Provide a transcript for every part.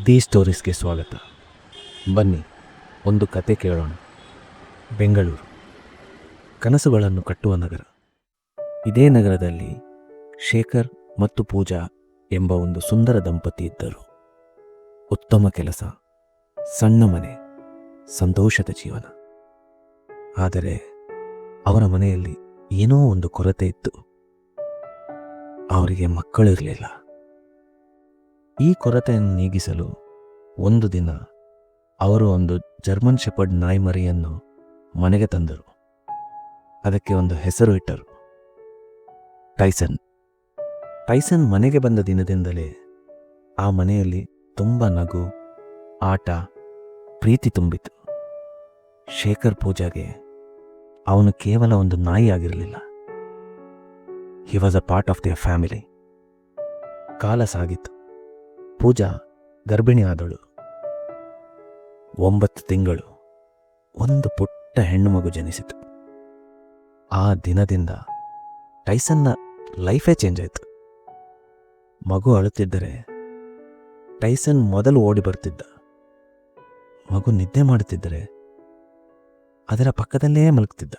The ಸ್ಟೋರೀಸ್ಗೆ ಸ್ವಾಗತ. ಬನ್ನಿ ಒಂದು ಕತೆ ಕೇಳೋಣ. ಬೆಂಗಳೂರು ಕನಸುಗಳನ್ನು ಕಟ್ಟುವ ನಗರ. ಇದೇ ನಗರದಲ್ಲಿ ಶೇಖರ್ ಮತ್ತು ಪೂಜಾ ಎಂಬ ಒಂದು ಸುಂದರ ದಂಪತಿ ಇದ್ದರು. ಉತ್ತಮ ಕೆಲಸ, ಸಣ್ಣ ಮನೆ, ಸಂತೋಷದ ಜೀವನ. ಆದರೆ ಅವರ ಮನೆಯಲ್ಲಿ ಏನೋ ಒಂದು ಕೊರತೆ ಇತ್ತು. ಅವರಿಗೆ ಮಕ್ಕಳಿರಲಿಲ್ಲ. ಈ ಕೊರತೆಯನ್ನು ನೀಗಿಸಲು ಒಂದು ದಿನ ಅವರು ಒಂದು ಜರ್ಮನ್ ಶೆಪರ್ಡ್ ನಾಯಿ ಮರಿಯನ್ನು ಮನೆಗೆ ತಂದರು. ಅದಕ್ಕೆ ಒಂದು ಹೆಸರು ಇಟ್ಟರು, ಟೈಸನ್. ಟೈಸನ್ ಮನೆಗೆ ಬಂದ ದಿನದಿಂದಲೇ ಆ ಮನೆಯಲ್ಲಿ ತುಂಬ ನಗು, ಆಟ, ಪ್ರೀತಿ ತುಂಬಿತು. ಶೇಖರ್ ಪೂಜಾಗೆ ಅವನು ಕೇವಲ ಒಂದು ನಾಯಿ ಆಗಿರಲಿಲ್ಲ. He was a part of their family. ಕಾಲ ಸಾಗಿತು. ಪೂಜಾ ಗರ್ಭಿಣಿ ಆದಳು. 9 ತಿಂಗಳು ಒಂದು ಪುಟ್ಟ ಹೆಣ್ಣು ಮಗು ಜನಿಸಿತು. ಆ ದಿನದಿಂದ ಟೈಸನ್ನ ಲೈಫೇ ಚೇಂಜ್ ಆಯಿತು. ಮಗು ಅಳುತ್ತಿದ್ದರೆ ಟೈಸನ್ ಮೊದಲು ಓಡಿ ಬರ್ತಿದ್ದ. ಮಗು ನಿದ್ದೆ ಮಾಡುತ್ತಿದ್ದರೆ ಅದರ ಪಕ್ಕದಲ್ಲೇ ಮಲಗ್ತಿದ್ದ.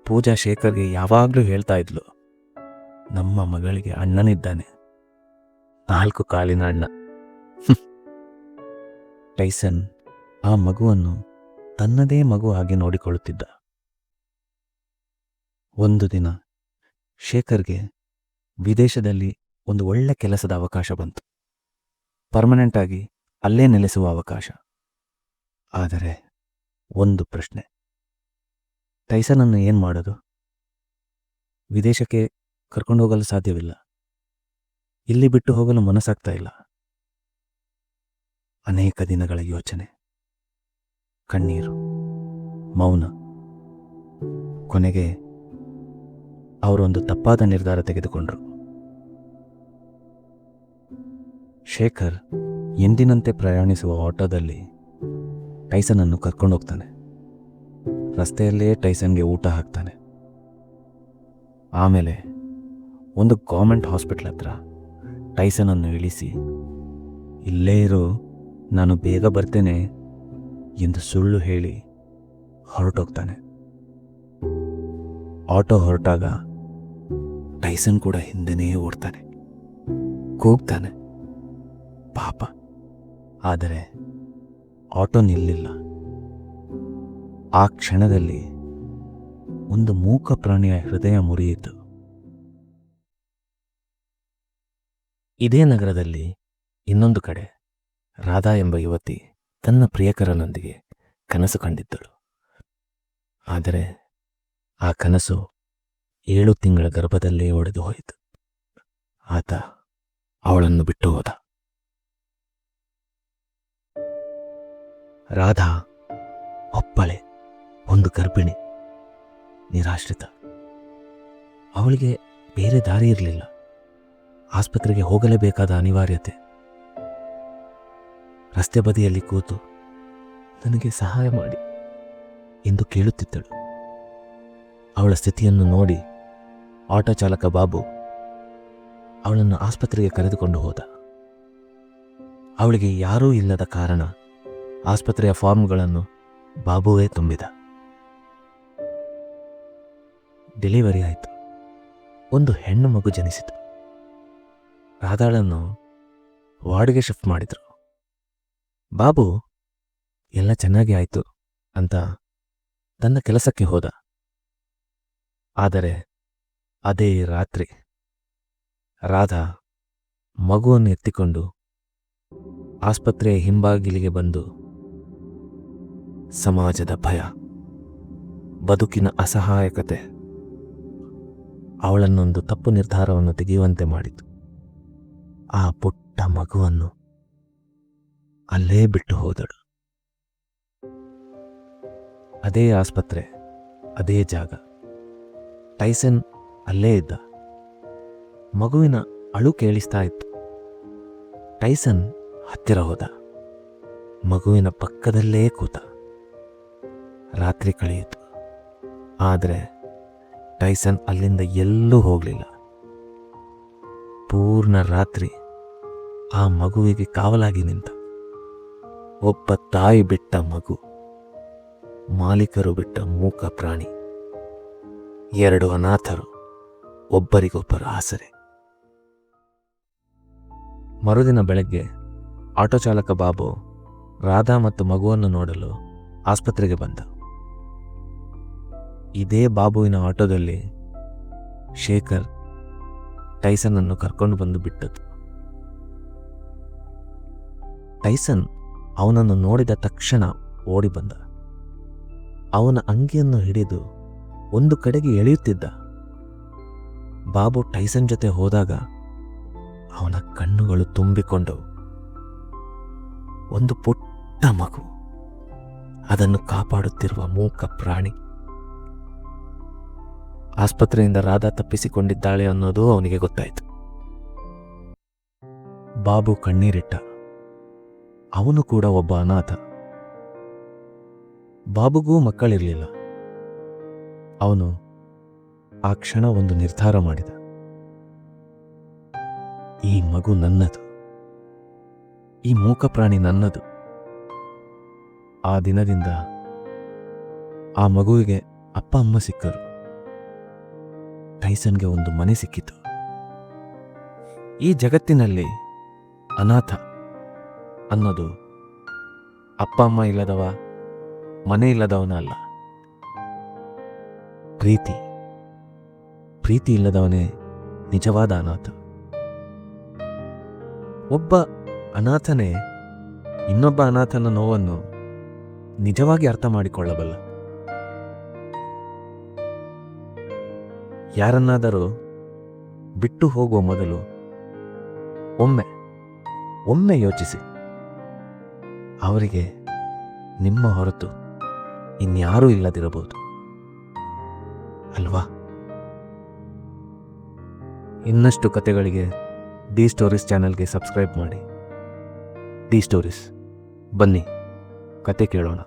ಪೂಜಾ ಶೇಖರ್ಗೆ ಯಾವಾಗಲೂ ಹೇಳ್ತಾ ಇದ್ಲು, ನಮ್ಮ ಮಗಳಿಗೆ ಅಣ್ಣನಿದ್ದಾನೆ, 4 ಕಾಲಿನ ಅಣ್ಣ. ಟೈಸನ್ ಆ ಮಗುವನ್ನು ತನ್ನದೇ ಮಗು ಹಾಗೆ ನೋಡಿಕೊಳ್ಳುತ್ತಿದ್ದ. ಒಂದು ದಿನ ಶೇಖರ್ಗೆ ವಿದೇಶದಲ್ಲಿ ಒಂದು ಒಳ್ಳೆ ಕೆಲಸದ ಅವಕಾಶ ಬಂತು. ಪರ್ಮನೆಂಟ್ ಆಗಿ ಅಲ್ಲೇ ನೆಲೆಸುವ ಅವಕಾಶ. ಆದರೆ ಒಂದು ಪ್ರಶ್ನೆ, ಟೈಸನನ್ನು ಏನು ಮಾಡೋದು? ವಿದೇಶಕ್ಕೆ ಕರ್ಕೊಂಡು ಹೋಗಲು ಸಾಧ್ಯವಿಲ್ಲ. ಇಲ್ಲಿ ಬಿಟ್ಟು ಹೋಗಲು ಮನಸ್ಸಾಗ್ತಾ ಇಲ್ಲ. ಅನೇಕ ದಿನಗಳ ಯೋಚನೆ, ಕಣ್ಣೀರು, ಮೌನ. ಕೊನೆಗೆ ಅವರೊಂದು ತಪ್ಪಾದ ನಿರ್ಧಾರ ತೆಗೆದುಕೊಂಡರು. ಶೇಖರ್ ಎಂದಿನಂತೆ ಪ್ರಯಾಣಿಸುವ ಆಟೋದಲ್ಲಿ ಟೈಸನನ್ನು ಕರ್ಕೊಂಡು ಹೋಗ್ತಾನೆ. ರಸ್ತೆಯಲ್ಲೇ ಟೈಸನ್ಗೆ ಊಟ ಹಾಕ್ತಾನೆ. ಆಮೇಲೆ ಒಂದು ಗೌರ್ಮೆಂಟ್ ಹಾಸ್ಪಿಟಲ್ ಹತ್ರ ಟೈಸನನ್ನು ಇಳಿಸಿ, ಇಲ್ಲೇ ಇರು, ನಾನು ಬೇಗ ಬರ್ತೇನೆ ಎಂದು ಸುಳ್ಳು ಹೇಳಿ ಹೊರಟೋಗ್ತಾನೆ. ಆಟೋ ಹೊರಟಾಗ ಟೈಸನ್ ಕೂಡ ಹಿಂದೆನೇ ಓಡ್ತಾನೆ, ಕೂಗ್ತಾನೆ, ಪಾಪ. ಆದರೆ ಆಟೋ ನಿಲ್ಲಿಲ್ಲ. ಆ ಕ್ಷಣದಲ್ಲಿ ಒಂದು ಮೂಕ ಪ್ರಾಣಿಯ ಹೃದಯ ಮುರಿಯಿತು. ಇದೇ ನಗರದಲ್ಲಿ ಇನ್ನೊಂದು ಕಡೆ ರಾಧಾ ಎಂಬ ಯುವತಿ ತನ್ನ ಪ್ರಿಯಕರನೊಂದಿಗೆ ಕನಸು ಕಂಡಿದ್ದಳು. ಆದರೆ ಆ ಕನಸು 7 ತಿಂಗಳ ಗರ್ಭದಲ್ಲೇ ಒಡೆದು ಹೋಯಿತು. ಆತ ಅವಳನ್ನು ಬಿಟ್ಟು ಹೋದ. ರಾಧಾ ಒಬ್ಬಳೆ, ಒಂದು ಗರ್ಭಿಣಿ, ನಿರಾಶ್ರಿತ. ಅವಳಿಗೆ ಬೇರೆ ದಾರಿ ಇರಲಿಲ್ಲ. ಆಸ್ಪತ್ರೆಗೆ ಹೋಗಲೇಬೇಕಾದ ಅನಿವಾರ್ಯತೆ. ರಸ್ತೆ ಬದಿಯಲ್ಲಿ ಕೂತು ನನಗೆ ಸಹಾಯ ಮಾಡಿ ಎಂದು ಕೇಳುತ್ತಿದ್ದಳು. ಅವಳ ಸ್ಥಿತಿಯನ್ನು ನೋಡಿ ಆಟೋ ಚಾಲಕ ಬಾಬು ಅವಳನ್ನು ಆಸ್ಪತ್ರೆಗೆ ಕರೆದುಕೊಂಡು ಹೋದ. ಅವಳಿಗೆ ಯಾರೂ ಇಲ್ಲದ ಕಾರಣ ಆಸ್ಪತ್ರೆಯ ಫಾರ್ಮ್ಗಳನ್ನು ಬಾಬುವೇ ತುಂಬಿದ. ಡೆಲಿವರಿ ಆಯಿತು. ಒಂದು ಹೆಣ್ಣು ಮಗು ಜನಿಸಿತು. ರಾಧಾಳನ್ನು ವಾರ್ಡ್ಗೆ ಶಿಫ್ಟ್ ಮಾಡಿದರು. ಬಾಬು ಎಲ್ಲ ಚೆನ್ನಾಗಿ ಆಯಿತು ಅಂತ ತನ್ನ ಕೆಲಸಕ್ಕೆ ಹೋದ. ಆದರೆ ಅದೇ ರಾತ್ರಿ ರಾಧಾ ಮಗುವನ್ನು ಎತ್ತಿಕೊಂಡು ಆಸ್ಪತ್ರೆಯ ಹಿಂಬಾಗಿಲಿಗೆ ಬಂದು ಸಮಾಜದ ಭಯ, ಬದುಕಿನ ಅಸಹಾಯಕತೆ ಅವಳನ್ನೊಂದು ತಪ್ಪು ನಿರ್ಧಾರವನ್ನು ತೆಗೆಯುವಂತೆ ಮಾಡಿತು. ಆ ಪುಟ್ಟ ಮಗುವನ್ನು ಅಲ್ಲೇ ಬಿಟ್ಟು ಹೋದಳು. ಅದೇ ಆಸ್ಪತ್ರೆ, ಅದೇ ಜಾಗ. ಟೈಸನ್ ಅಲ್ಲೇ ಇದ್ದ. ಮಗುವಿನ ಅಳು ಕೇಳಿಸ್ತಾ ಇತ್ತು. ಟೈಸನ್ ಹತ್ತಿರ ಹೋದ. ಮಗುವಿನ ಪಕ್ಕದಲ್ಲೇ ಕೂತ. ರಾತ್ರಿ ಕಳೆಯಿತು. ಆದರೆ ಟೈಸನ್ ಅಲ್ಲಿಂದ ಎಲ್ಲೂ ಹೋಗಲಿಲ್ಲ. ಪೂರ್ಣ ರಾತ್ರಿ ಆ ಮಗುವಿಗೆ ಕಾವಲಾಗಿ ನಿಂತ. ಒಬ್ಬ ತಾಯಿ ಬಿಟ್ಟ ಮಗು, ಮಾಲೀಕರು ಬಿಟ್ಟ ಮೂಕ ಪ್ರಾಣಿ, ಎರಡು ಅನಾಥರು ಒಬ್ಬರಿಗೊಬ್ಬರು ಆಸರೆ. ಮರುದಿನ ಬೆಳಗ್ಗೆ ಆಟೋ ಚಾಲಕ ಬಾಬು ರಾಧಾ ಮತ್ತು ಮಗುವನ್ನು ನೋಡಲು ಆಸ್ಪತ್ರೆಗೆ ಬಂದ. ಇದೇ ಬಾಬುವಿನ ಆಟೋದಲ್ಲಿ ಶೇಖರ್ ಟೈಸನ್ ಅನ್ನು ಕರ್ಕೊಂಡು ಬಂದು ಬಿಟ್ಟದ್ದು. ಟೈಸನ್ ಅವನನ್ನು ನೋಡಿದ ತಕ್ಷಣ ಓಡಿ ಬಂದ. ಅವನ ಅಂಗಿಯನ್ನು ಹಿಡಿದು ಒಂದು ಕಡೆಗೆ ಎಳೆಯುತ್ತಿದ್ದ. ಬಾಬು ಟೈಸನ್ ಜೊತೆ ಹೋದಾಗ ಅವನ ಕಣ್ಣುಗಳು ತುಂಬಿಕೊಂಡವು. ಒಂದು ಪುಟ್ಟ ಮಗು, ಅದನ್ನು ಕಾಪಾಡುತ್ತಿರುವ ಮೂಕ ಪ್ರಾಣಿ. ಆಸ್ಪತ್ರೆಯಿಂದ ರಾಧಾ ತಪ್ಪಿಸಿಕೊಂಡಿದ್ದಾಳೆ ಅನ್ನೋದು ಅವನಿಗೆ ಗೊತ್ತಾಯಿತು. ಬಾಬು ಕಣ್ಣೀರಿಟ್ಟ. ಅವನು ಕೂಡ ಒಬ್ಬ ಅನಾಥ. ಬಾಬುಗೂ ಮಕ್ಕಳಿರಲಿಲ್ಲ. ಅವನು ಆ ಕ್ಷಣ ಒಂದು ನಿರ್ಧಾರ ಮಾಡಿದ. ಈ ಮಗು ನನ್ನದು, ಈ ಮೂಕ ಪ್ರಾಣಿ ನನ್ನದು. ಆ ದಿನದಿಂದ ಆ ಮಗುವಿಗೆ ಅಪ್ಪ ಅಮ್ಮ ಸಿಕ್ಕರು. ಟೈಸನ್ಗೆ ಒಂದು ಮನೆ ಸಿಕ್ಕಿತು. ಈ ಜಗತ್ತಿನಲ್ಲಿ ಅನಾಥ ಅನ್ನೋದು ಅಪ್ಪ ಅಮ್ಮ ಇಲ್ಲದವ, ಮನೆ ಇಲ್ಲದವನ ಅಲ್ಲ. ಪ್ರೀತಿ ಇಲ್ಲದವನೇ ನಿಜವಾದ ಅನಾಥ. ಒಬ್ಬ ಅನಾಥನೇ ಇನ್ನೊಬ್ಬ ಅನಾಥನ ನೋವನ್ನು ನಿಜವಾಗಿ ಅರ್ಥ ಮಾಡಿಕೊಳ್ಳಬಲ್ಲ. ಯಾರನ್ನಾದರೂ ಬಿಟ್ಟು ಹೋಗುವ ಮೊದಲು ಒಮ್ಮೆ ಯೋಚಿಸಿ, ಅವರಿಗೆ ನಿಮ್ಮ ಹೊರತು ಇನ್ಯಾರೂ ಇಲ್ಲದಿರಬಹುದು ಅಲ್ವಾ? ಇನ್ನಷ್ಟು ಕತೆಗಳಿಗೆ ಡಿ ಸ್ಟೋರೀಸ್ ಚಾನೆಲ್ಗೆ ಸಬ್ಸ್ಕ್ರೈಬ್ ಮಾಡಿ. ಡಿ ಸ್ಟೋರೀಸ್, ಬನ್ನಿ ಕತೆ ಕೇಳೋಣ.